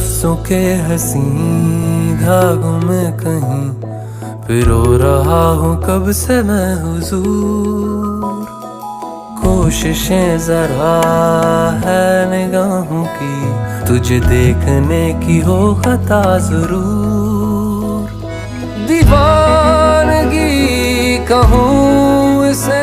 लफ्जों के हसी धागों में कहीं पिरो रहा हूँ कब से मैं हुजूर। कोशिशें जरा है निगाहों की तुझे देखने की हो खता जरूर। दीवानगी कहूँ इसे